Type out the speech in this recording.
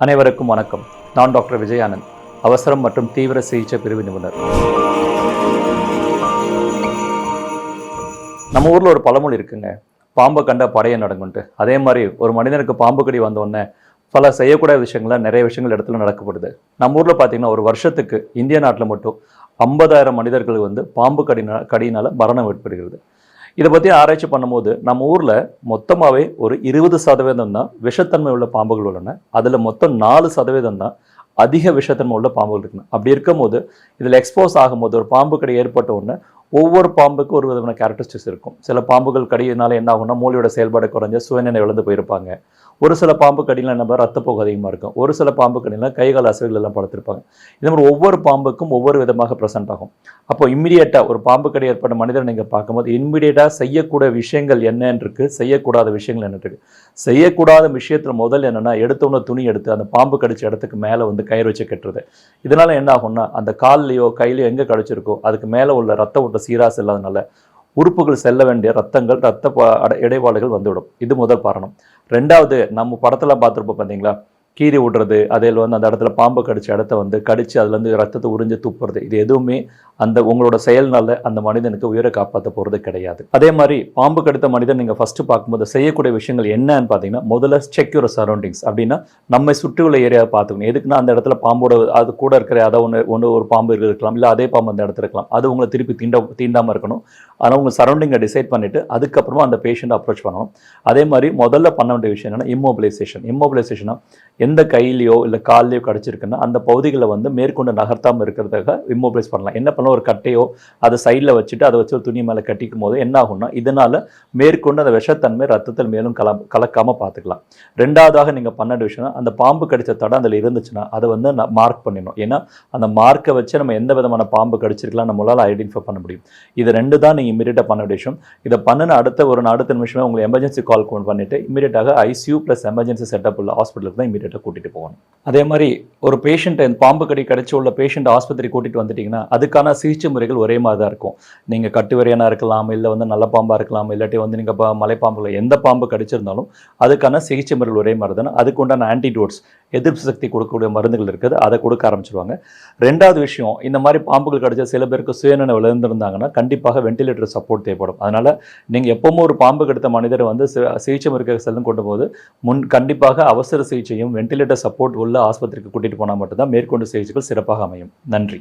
அனைவருக்கும் வணக்கம். நான் டாக்டர் விஜயானந்த், அவசரம் மற்றும் தீவிர சிகிச்சை பிரிவு நிபுணர். நம்ம ஊரில் ஒரு பழமொழி இருக்குங்க, பாம்பை கண்ட படையை நடுங்குன்ட்டு. அதே மாதிரி ஒரு மனிதனுக்கு பாம்பு கடி வந்தோடனே பல செய்யக்கூடாத விஷயங்கள்ல நிறைய விஷயங்கள் இடத்துல நடக்கப்படுது. நம்ம ஊரில் பார்த்தீங்கன்னா ஒரு வருஷத்துக்கு இந்திய நாட்டில் மட்டும் 50,000 மனிதர்களுக்கு பாம்பு கடியினால் மரணம் ஏற்படுகிறது. இதை பற்றி ஆராய்ச்சி பண்ணும்போது நம்ம ஊரில் மொத்தமாகவே ஒரு 20% தான் விஷத்தன்மை உள்ள பாம்புகள் உள்ளன. அதில் மொத்தம் 4% தான் அதிக விஷத்தன்மை உள்ள பாம்புகள் இருக்குன்னு. அப்படி இருக்கும்போது இதில் எக்ஸ்போஸ் ஆகும்போது ஒரு பாம்பு கடி ஏற்பட்ட உடனே ஒவ்வொரு பாம்புக்கும் ஒரு விதமான கேரக்டரிஸ்டிக்ஸ் இருக்கும். சில பாம்புகள் கடியினால என்ன ஆகும்னா மூளையோட செயல்பாடு குறைஞ்ச சுயநினை இழந்து போயிருப்பாங்க. ஒரு சில பாம்பு கடியில் என்ன ரத்தப்போக்கு அதிகமாக இருக்கும். ஒரு சில பாம்பு கடியில் கைகால் அசைவுகள் எல்லாம் படுத்திருப்பாங்க. இந்த மாதிரி ஒவ்வொரு பாம்புக்கும் ஒவ்வொரு விதமாக ப்ரெசென்ட் ஆகும். அப்போ இம்மிடியேட்டாக ஒரு பாம்பு கடி ஏற்பட்ட மனிதர் நீங்கள் பார்க்கும்போது இம்மிடியேட்டாக செய்யக்கூடிய விஷயங்கள் என்னன்னு இருக்கு, செய்யக்கூடாத விஷயங்கள் என்ன இருக்கு. செய்யக்கூடாத விஷயத்தில் முதல் என்னென்னா எடுத்தோன்னு துணி எடுத்து அந்த பாம்பு கடிச்ச இடத்துக்கு மேலே கயிறு வச்சு கட்டுறது. இதனால என்ன ஆகும்னா அந்த கால்லையோ கையிலையோ எங்கே கடிச்சிருக்கோ அதுக்கு மேலே உள்ள ரத்த ஓட்ட சீராக செல்லாதனால உறுப்புகள் செல்ல வேண்டிய ரத்த இடைபாடுகள் வந்துவிடும். இது முதல் காரணம். ரெண்டாவது, நம்ம படத்தில் பார்த்துருப்போம் பார்த்தீங்களா, கீறி விடுறது, அதில் அந்த இடத்துல பாம்பு கடிச்ச இடத்த கடிச்சு அதுலேருந்து ரத்தத்தை உறிஞ்சு துப்புறது. இது எதுவுமே அந்த உங்களோட செயல்னால அந்த மனிதனுக்கு உயிரை காப்பாற்ற போகிறது கிடையாது. அதே மாதிரி பாம்பு கடித்த மனிதன் நீங்கள் ஃபஸ்ட்டு பார்க்கும்போது செய்யக்கூடிய விஷயங்கள் என்னன்னு பார்த்தீங்கன்னா, முதல்ல செக் யுவர் சரௌண்டிங்ஸ். அப்படின்னா நம்மை சுற்றியுள்ள ஏரியாவை பார்த்துக்கணும். எதுக்குன்னா அந்த இடத்துல பாம்போட அது கூட இருக்கிற அதை ஒன்று ஒரு பாம்பு இருக்கலாம், இல்லை அதே பாம்பு அந்த இடத்துல இருக்கலாம். அது உங்களை திருப்பி தீண்டாமல் இருக்கணும். ஆனால் உங்கள் சரௌண்டிங்கை டிசைட் பண்ணிவிட்டு அதுக்கப்புறமா அந்த பேஷண்ட்டை அப்ரோச் பண்ணணும். அதே மாதிரி முதல்ல பண்ண வேண்டிய விஷயம் என்னென்னா இம்மோபிலைசேஷனாக எந்த கையிலையோ இல்லை கால்லையோ கடிச்சிருக்குன்னா அந்த பகுதிகளை மேற்கொண்டு நகர்த்தாமல் இருக்கிறதுக்காக இம்மோபிலைஸ் பண்ணலாம். என்ன பண்ணலாம், ஒரு கட்டையோ அதை சைடில் வச்சுட்டு அதை வச்சு ஒரு துணி மேலே கட்டிக்கும் போது என்ன ஆகும்னா இதனால் மேற்கொண்டு அந்த விஷத்தன்மை ரத்தத்தில் மேலும் கலக்காமல் பார்த்துக்கலாம். ரெண்டாவதாக நீங்கள் பண்ண விஷயம், அந்த பாம்பு கடித்த தடம் அதில் இருந்துச்சுன்னா அதை மார்க் பண்ணிடணும். ஏன்னா அந்த மார்க்கை வச்சு நம்ம எந்த விதமான பாம்பு கடிச்சிருக்கலாம் நம்மளால் ஐடென்டிஃபை பண்ண முடியும். இது ரெண்டு தான் நீங்கள் இமீடியட்டாக பண்ண விஷயம். இதை பண்ணின அடுத்த நிமிஷமே உங்களுக்கு எமர்ஜென்சி கால் பண்ணிட்டு இமீடியட்டாக ஐசியூ ப்ளஸ் எமர்ஜென்சி செட்டப் உள்ள ஹாஸ்பிட்டலுக்கு தான் இமீடியட்டாக கூட்டிகிட்டு போகணும். அதே மாதிரி ஒரு பேஷண்ட்டை பாம்பு கடி கடிச்சு உள்ள பேஷண்ட் ஆஸ்பத்திரி கூட்டிகிட்டு வந்துட்டிங்கன்னா அதுக்கான சிகிச்சை முறைகள் ஒரே மாதிரி தான் இருக்கும். நீங்கள் கட்டுவரையனாக இருக்கலாம், இல்லை நல்ல பாம்பாக இருக்கலாம், இல்லாட்டி நீங்கள் மலைப்பாம்புல எந்த பாம்பு கடிச்சிருந்தாலும் அதுக்கான சிகிச்சை முறைகள் ஒரே மாதிரி தானே. அதுக்கு உண்டான ஆன்டிடோட்ஸ், எதிர்ப்பு சக்தி கொடுக்கக்கூடிய மருந்துகள் இருக்குது, அதை கொடுக்க ஆரம்பிச்சிருவாங்க. ரெண்டாவது விஷயம், இந்த மாதிரி பாம்புகள் கடிச்ச சில பேருக்கு சுயநினை விழுந்திருந்தாங்கன்னா கண்டிப்பாக வெண்டிலேட்டர் சப்போர்ட் தேவைப்படும். அதனால் நீங்கள் எப்பவுமே ஒரு பாம்பு கடித்த மனிதரை சிகிச்சை முறைக்கு செல்லும் கொண்டு போது கண்டிப்பாக அவசர சிகிச்சையும் வெண்டிலேட்டர் சப்போர்ட் உள்ள ஆஸ்பத்திரிக்கு கூட்டிகிட்டு போனால் மட்டும்தான் மேற்கொண்டு சிகிச்சைகள் சிறப்பாக அமையும். நன்றி.